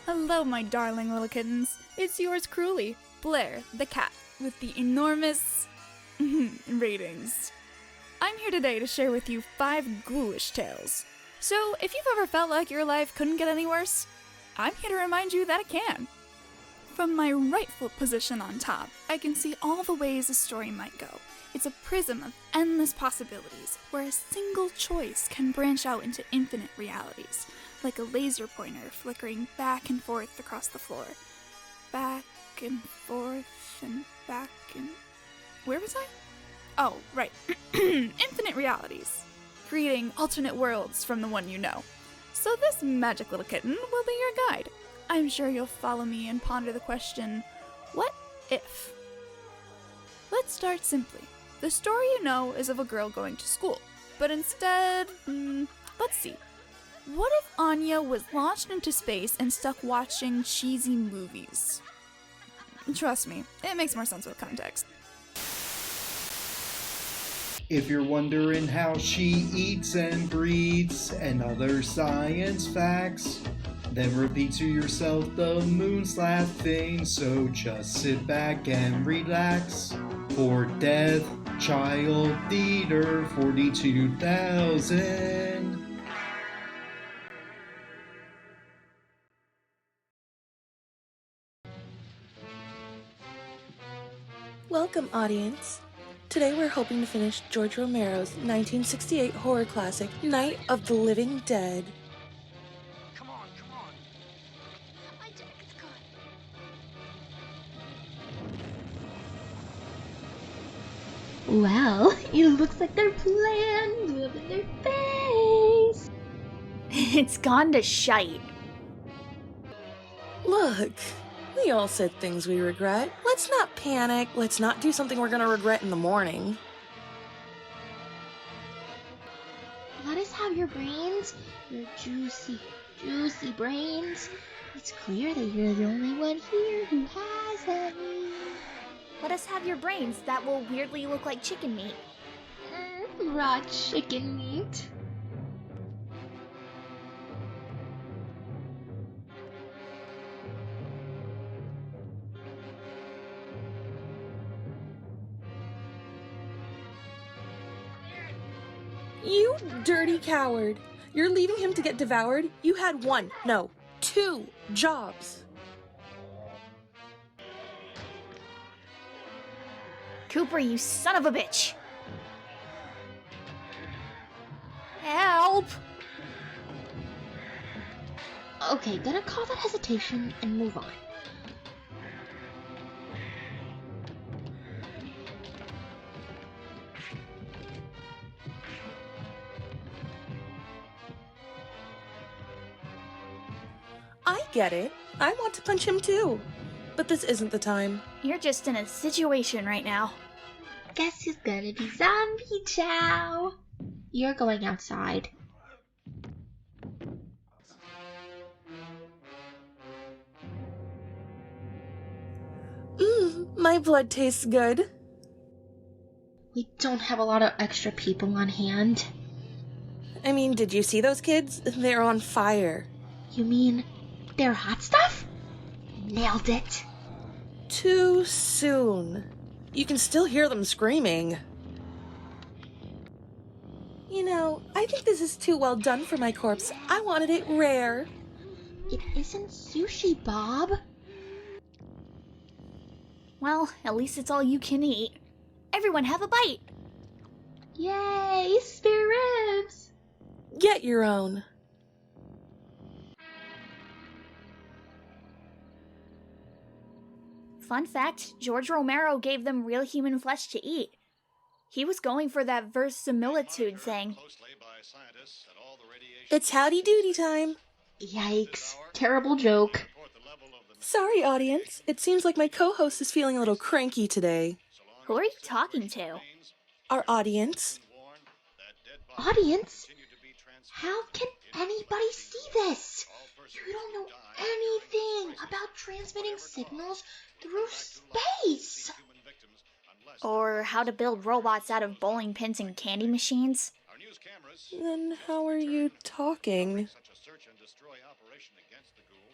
Hello, my darling little kittens. It's yours cruelly, Blair, the cat, with the enormous ratings. I'm here today to share with you 5 ghoulish tales. So, if you've ever felt like your life couldn't get any worse, I'm here to remind you that it can. From my rightful position on top, I can see all the ways a story might go. It's a prism of endless possibilities, where a single choice can branch out into infinite realities, like a laser pointer flickering back and forth across the floor. Back and forth and back and... Where was I? Oh, right. Infinite realities, creating alternate worlds from the one you know. So this magic little kitten will be your guide. I'm sure you'll follow me and ponder the question, what if? Let's start simply. The story you know is of a girl going to school, but instead, let's see. What if Anya was launched into space and stuck watching cheesy movies? Trust me, it makes more sense with context. If you're wondering how she eats and breathes and other science facts, then repeat to yourself the moon's laughing, so just sit back and relax. For Death Child Theater 42,000. Welcome, audience. Today we're hoping to finish George Romero's 1968 horror classic, Night of the Living Dead. Come on. My jacket's gone. Well, it looks like they're playing love in their face. It's gone to shite. Look, we all said things we regret. Let's not panic. Let's not do something we're gonna regret in the morning. Let us have your brains, your juicy brains. It's clear that you're the only one here who has any. Let us have your brains that will weirdly look like chicken meat. Raw chicken meat. You dirty coward. You're leaving him to get devoured? You had 2 jobs. Cooper, you son of a bitch! Help! Okay, gonna call that hesitation and move on. I get it. I want to punch him too. But this isn't the time. You're just in a situation right now. Guess it's gonna be zombie chow. You're going outside. My blood tastes good. We don't have a lot of extra people on hand. I mean, did you see those kids? They're on fire. You mean they're hot stuff? Nailed it. Too soon. You can still hear them screaming. You know, I think this is too well done for my corpse. I wanted it rare. It isn't sushi, Bob. Well, at least it's all you can eat. Everyone have a bite. Yay, spare ribs. Get your own. Fun fact, George Romero gave them real human flesh to eat. He was going for that verisimilitude thing. It's howdy doody time. Yikes. Terrible joke. Sorry, audience. It seems like my co-host is feeling a little cranky today. Who are you talking to? Our audience. Audience? How can anybody see this? You don't know anything about transmitting signals through space. Or how to build robots out of bowling pins and candy machines. Then how are you talking?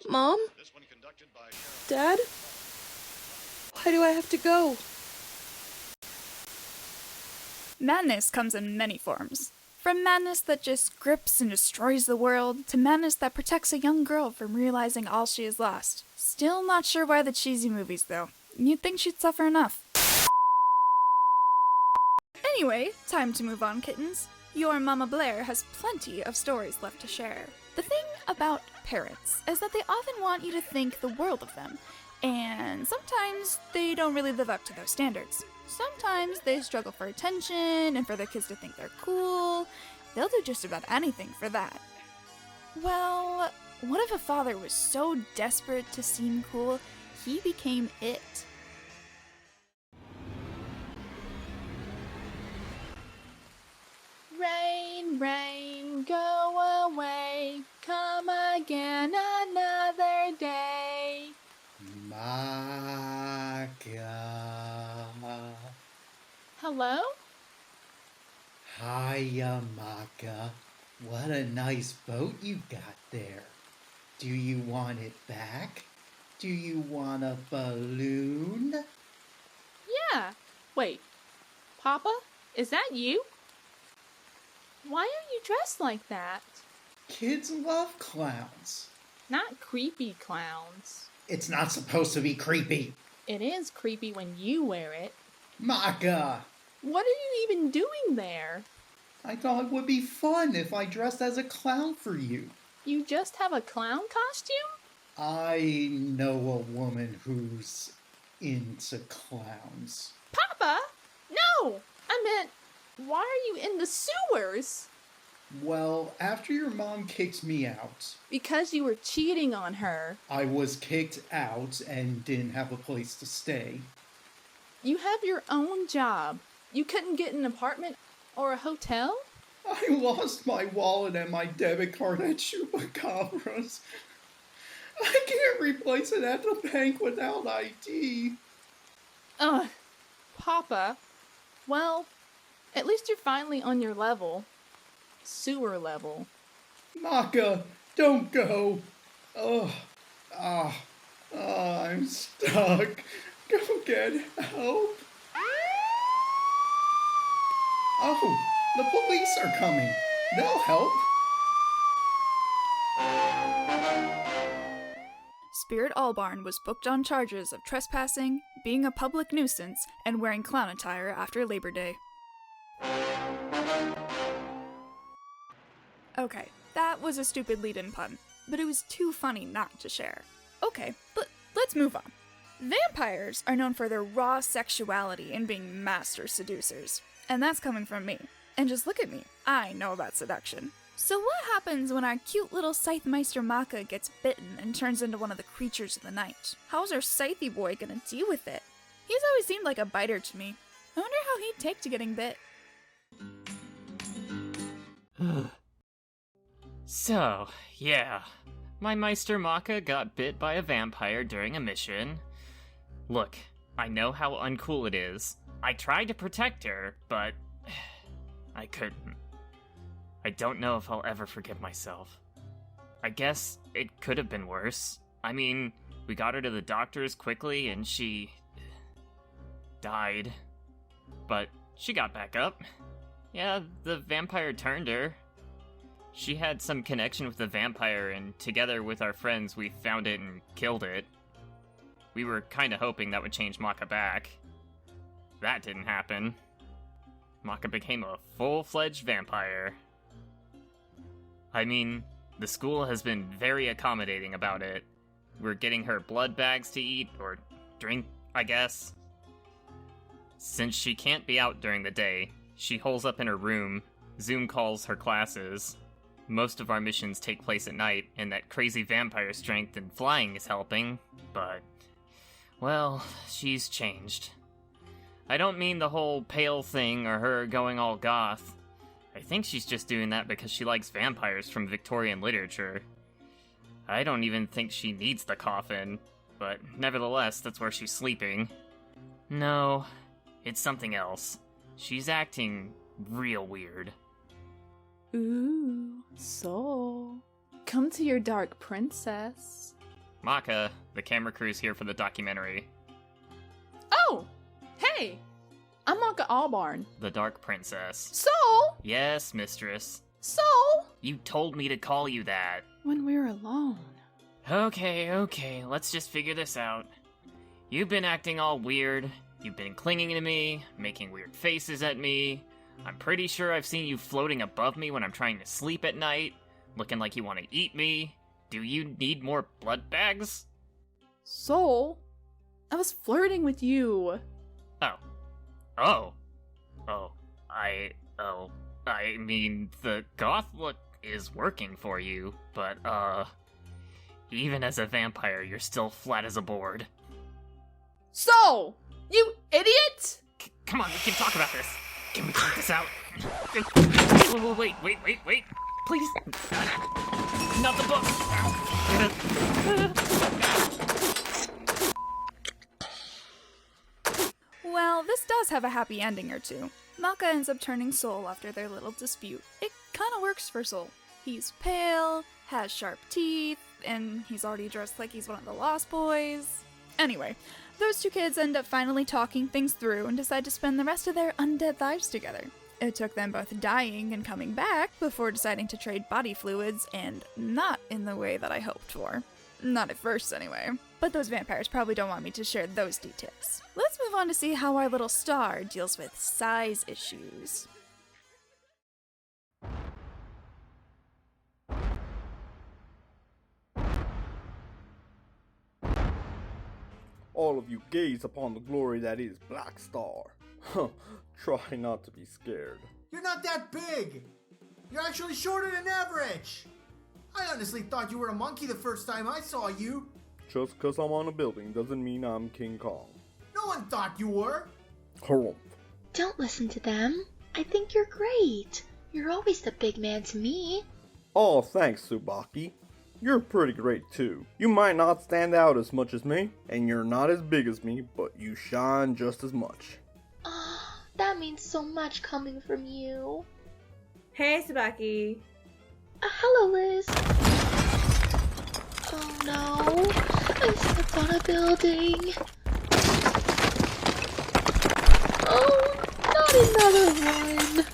Mom? Dad? Why do I have to go? Madness comes in many forms. From madness that just grips and destroys the world, to madness that protects a young girl from realizing all she has lost. Still not sure why the cheesy movies, though. You'd think she'd suffer enough. Anyway, time to move on, kittens. Your Mama Blair has plenty of stories left to share. The thing about parents is that they often want you to think the world of them, and sometimes they don't really live up to those standards. Sometimes they struggle for attention and for their kids to think they're cool. They'll do just about anything for that. Well, what if a father was so desperate to seem cool, he became it? Rain, rain, go away, come again another day. Maka. Hello? Hiya, Maka. What a nice boat you got there. Do you want it back? Do you want a balloon? Yeah. Wait, Papa, is that you? Why are you dressed like that? Kids love clowns. Not creepy clowns. It's not supposed to be creepy. It is creepy when you wear it. Maka! What are you even doing there? I thought it would be fun if I dressed as a clown for you. You just have a clown costume? I know a woman who's into clowns. Papa! No! I meant, why are you in the sewers? Well, after your mom kicked me out, Because you were cheating on her. I was kicked out and didn't have a place to stay. You have your own job. You couldn't get an apartment or a hotel? I lost my wallet and my debit card at Chupacabra's. I can't replace it at the bank without ID. Ugh, Papa. Well, at least you're finally on your level. Sewer level. Maka, don't go. I'm stuck. Go get help. Oh, the police are coming. They'll help. Spirit Albarn was booked on charges of trespassing, being a public nuisance, and wearing clown attire after Labor Day. Okay, that was a stupid lead-in pun, but it was too funny not to share. Okay, but let's move on. Vampires are known for their raw sexuality and being master seducers. And that's coming from me. And just look at me, I know about seduction. So what happens when our cute little Scythemeister Maka gets bitten and turns into one of the creatures of the night? How's our Scythy boy gonna deal with it? He's always seemed like a biter to me. I wonder how he'd take to getting bit. So, yeah. My Meister Maka got bit by a vampire during a mission. Look, I know how uncool it is. I tried to protect her, but I couldn't. I don't know if I'll ever forgive myself. I guess it could have been worse. I mean, we got her to the doctors quickly and she died. But she got back up. Yeah, the vampire turned her. She had some connection with the vampire, and together with our friends, we found it and killed it. We were kinda hoping that would change Maka back. That didn't happen. Maka became a full-fledged vampire. I mean, the school has been very accommodating about it. We're getting her blood bags to eat, or drink, I guess. Since she can't be out during the day, she holes up in her room, Zoom calls her classes. Most of our missions take place at night, and that crazy vampire strength and flying is helping, but, well, she's changed. I don't mean the whole pale thing or her going all goth. I think she's just doing that because she likes vampires from Victorian literature. I don't even think she needs the coffin, but nevertheless, that's where she's sleeping. No, it's something else. She's acting real weird. So, come to your dark princess. Maka, the camera crew's here for the documentary. Oh! Hey! I'm Maka Albarn. The Dark Princess. So? Yes, mistress. So? You told me to call you that. When we're alone. Okay, let's just figure this out. You've been acting all weird. You've been clinging to me, making weird faces at me. I'm pretty sure I've seen you floating above me when I'm trying to sleep at night, looking like you want to eat me. Do you need more blood bags? So? I was flirting with you. I mean, the goth look is working for you, but, even as a vampire, you're still flat as a board. So! You idiot! Come on, we can talk about this. Can we talk this out? Wait. Please. Not the book. Well, this does have a happy ending or two. Maka ends up turning Sol after their little dispute. It kinda works for Sol. He's pale, has sharp teeth, and he's already dressed like he's one of the Lost Boys. Anyway, those two kids end up finally talking things through and decide to spend the rest of their undead lives together. It took them both dying and coming back before deciding to trade body fluids, and not in the way that I hoped for. Not at first, anyway. But those vampires probably don't want me to share those details. Let's move on to see how our little star deals with size issues. All of you gaze upon the glory that is Black Star. Try not to be scared. You're not that big! You're actually shorter than average! I honestly thought you were a monkey the first time I saw you. Just cause I'm on a building doesn't mean I'm King Kong. No one thought you were. Harumph. Don't listen to them. I think you're great. You're always the big man to me. Oh, thanks, Tsubaki. You're pretty great too. You might not stand out as much as me, and you're not as big as me, but you shine just as much. Oh, that means so much coming from you. Hey, Tsubaki. Hello, Liz. Oh no, I stepped on a building. Oh, not another one.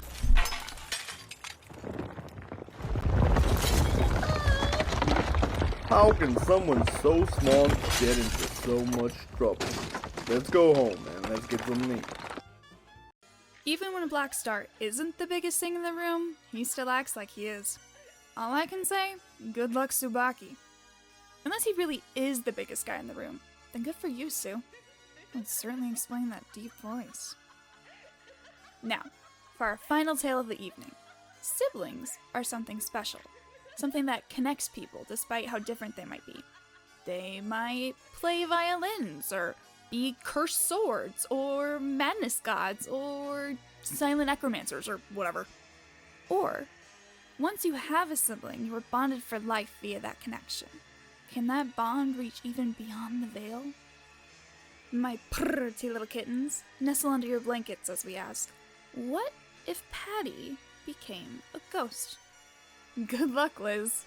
How can someone so small get into so much trouble? Let's go home, man. Let's get some meat. Even when Black Star isn't the biggest thing in the room, he still acts like he is. All I can say, good luck, Tsubaki. Unless he really is the biggest guy in the room, then good for you, Sue. Would certainly explain that deep voice. Now, for our final tale of the evening. Siblings are something special. Something that connects people despite how different they might be. They might play violins, or be cursed swords, or madness gods, or silent necromancers, or whatever. Or, once you have a sibling, you are bonded for life via that connection. Can that bond reach even beyond the veil? My pretty little kittens, nestle under your blankets as we ask, what if Patty became a ghost? Good luck, Liz.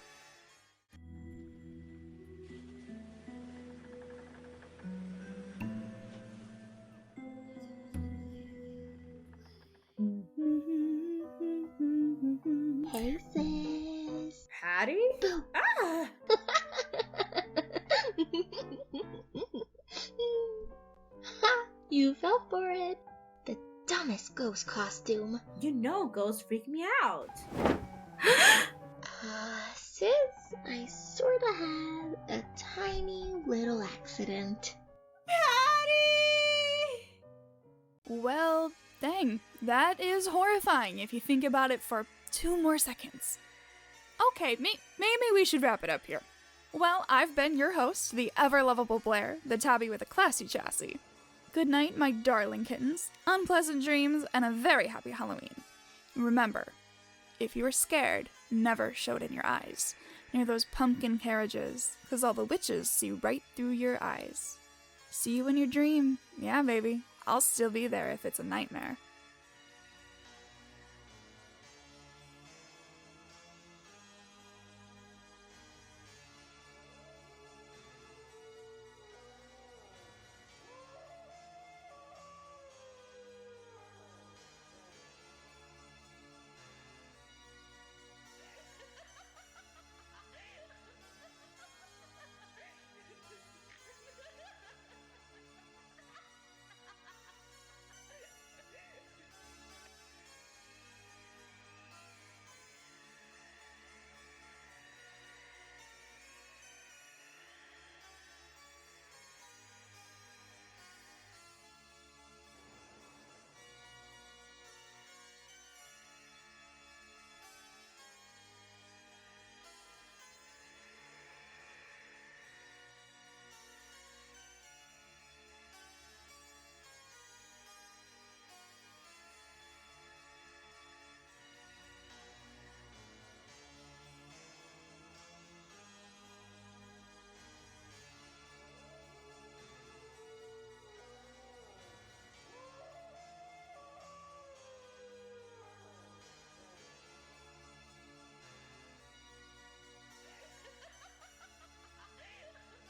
Hey, sis. Patty? Boo. Ah! You fell for it. The dumbest ghost costume. You know ghosts freak me out. Sis, I sorta had a tiny little accident. Patty! Well, dang, that is horrifying if you think about it for 2 more seconds. Okay, maybe we should wrap it up here. Well, I've been your host, the ever-lovable Blair, the tabby with a classy chassis. Good night, my darling kittens, unpleasant dreams, and a very happy Halloween. Remember, if you are scared, never show it in your eyes, near those pumpkin carriages, 'cause all the witches see right through your eyes. See you in your dream. Yeah, baby, I'll still be there if it's a nightmare.